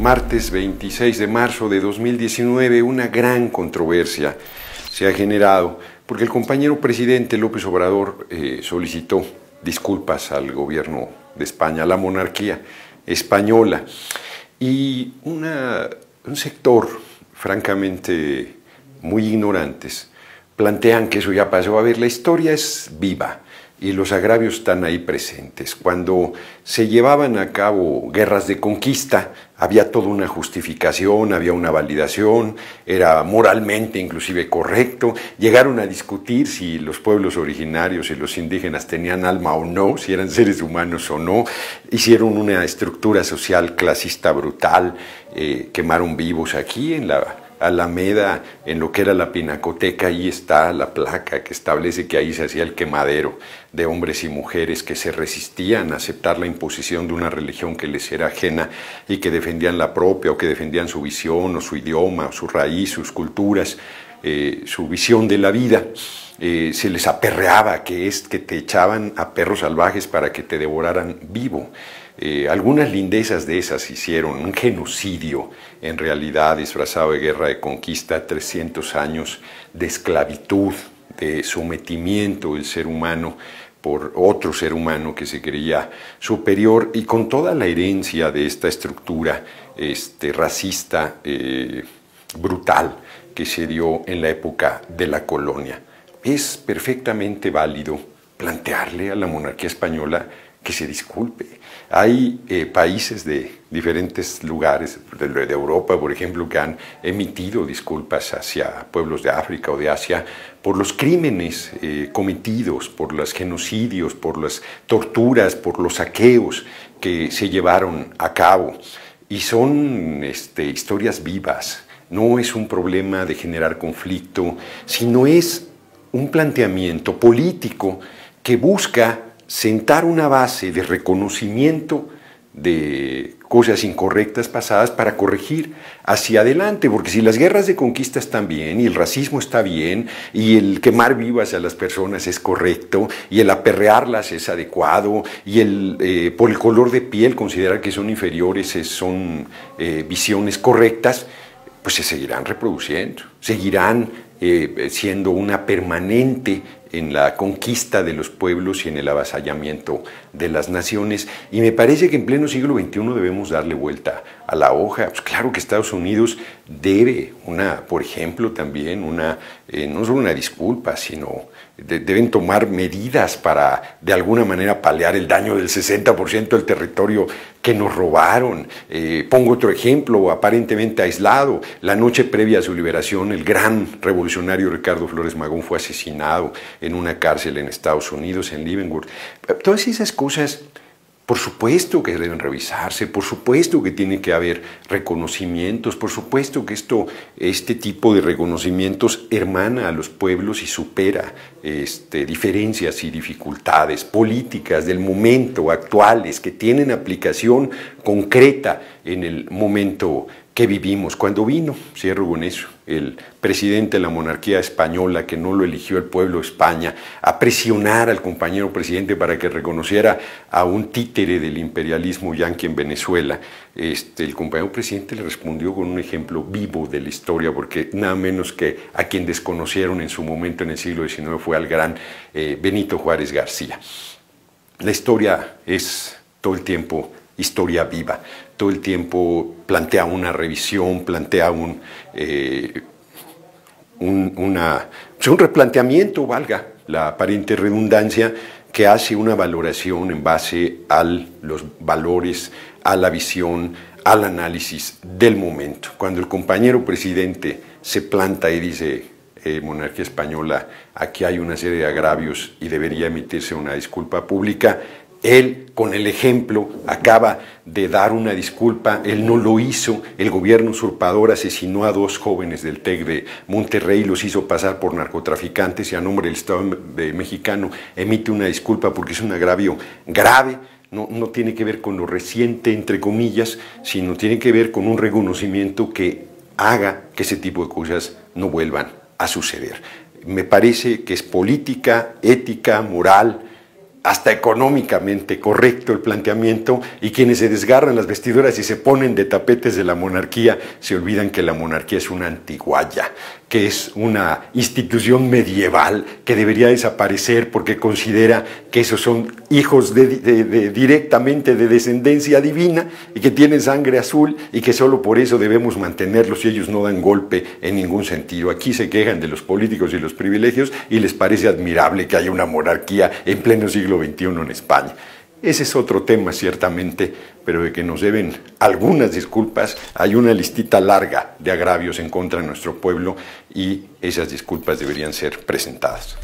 martes 26 de marzo de 2019, una gran controversia se ha generado porque el compañero presidente López Obrador solicitó disculpas al gobierno de España, a la monarquía española, y un sector francamente muy ignorantes plantean que eso ya pasó. A ver, la historia es viva y los agravios están ahí presentes. Cuando se llevaban a cabo guerras de conquista, había toda una justificación, había una validación, era moralmente inclusive correcto. Llegaron a discutir si los pueblos originarios y los indígenas tenían alma o no, si eran seres humanos o no. Hicieron una estructura social clasista brutal, quemaron vivos aquí en la Alameda, en lo que era la Pinacoteca. Ahí está la placa que establece que ahí se hacía el quemadero de hombres y mujeres que se resistían a aceptar la imposición de una religión que les era ajena y que defendían la propia, o que defendían su visión o su idioma o su raíz, sus culturas, su visión de la vida. Se les aperreaba, que te echaban a perros salvajes para que te devoraran vivo. Algunas lindezas de esas hicieron un genocidio, en realidad disfrazado de guerra de conquista, 300 años de esclavitud, de sometimiento del ser humano por otro ser humano que se creía superior, y con toda la herencia de esta estructura racista brutal que se dio en la época de la colonia. Es perfectamente válido plantearle a la monarquía española que se disculpe. Hay países de diferentes lugares de Europa, por ejemplo, que han emitido disculpas hacia pueblos de África o de Asia por los crímenes cometidos, por los genocidios, por las torturas, por los saqueos que se llevaron a cabo. Y son historias vivas. No es un problema de generar conflicto, sino es un planteamiento político que busca sentar una base de reconocimiento de cosas incorrectas pasadas para corregir hacia adelante, porque si las guerras de conquista están bien y el racismo está bien y el quemar vivas a las personas es correcto y el aperrearlas es adecuado y el por el color de piel considerar que son inferiores son visiones correctas, pues se seguirán reproduciendo, seguirán siendo una permanente en la conquista de los pueblos y en el avasallamiento de las naciones. Y me parece que en pleno siglo XXI debemos darle vuelta a la hoja. Pues claro que Estados Unidos debe por ejemplo, también no solo una disculpa, sino deben tomar medidas para de alguna manera paliar el daño del 60% del territorio que nos robaron. Pongo otro ejemplo aparentemente aislado. La noche previa a su liberación, el gran revolucionario Ricardo Flores Magón fue asesinado en una cárcel en Estados Unidos, en Leavenworth. Todas esas cosas, por supuesto que deben revisarse, por supuesto que tiene que haber reconocimientos, por supuesto que este tipo de reconocimientos hermana a los pueblos y supera diferencias y dificultades políticas del momento, actuales, que tienen aplicación concreta en el momento que vivimos. Cuando vino, cierro con eso, el presidente de la monarquía española, que no lo eligió el pueblo de España, a presionar al compañero presidente para que reconociera a un títere del imperialismo yanqui en Venezuela, el compañero presidente le respondió con un ejemplo vivo de la historia, porque nada menos que a quien desconocieron en su momento en el siglo XIX fue al gran Benito Juárez García. La historia es todo el tiempo historia viva, todo el tiempo plantea una revisión, plantea un replanteamiento, valga la aparente redundancia, que hace una valoración en base a los valores, a la visión, al análisis del momento. Cuando el compañero presidente se planta y dice, monarquía española, aquí hay una serie de agravios y debería emitirse una disculpa pública, él, con el ejemplo, acaba de dar una disculpa. Él no lo hizo. El gobierno usurpador asesinó a 2 jóvenes del TEC de Monterrey, los hizo pasar por narcotraficantes, y a nombre del Estado mexicano emite una disculpa porque es un agravio grave. No tiene que ver con lo reciente, entre comillas, sino tiene que ver con un reconocimiento que haga que ese tipo de cosas no vuelvan a suceder. Me parece que es política, ética, moral, hasta económicamente correcto el planteamiento, y quienes se desgarran las vestiduras y se ponen de tapetes de la monarquía se olvidan que la monarquía es una antiguaya, que es una institución medieval que debería desaparecer porque considera que esos son hijos directamente de descendencia divina y que tienen sangre azul y que solo por eso debemos mantenerlos y ellos no dan golpe en ningún sentido. Aquí se quejan de los políticos y los privilegios y les parece admirable que haya una monarquía en pleno siglo XXI en España. Ese es otro tema, ciertamente, pero de que nos deben algunas disculpas. Hay una listita larga de agravios en contra de nuestro pueblo y esas disculpas deberían ser presentadas.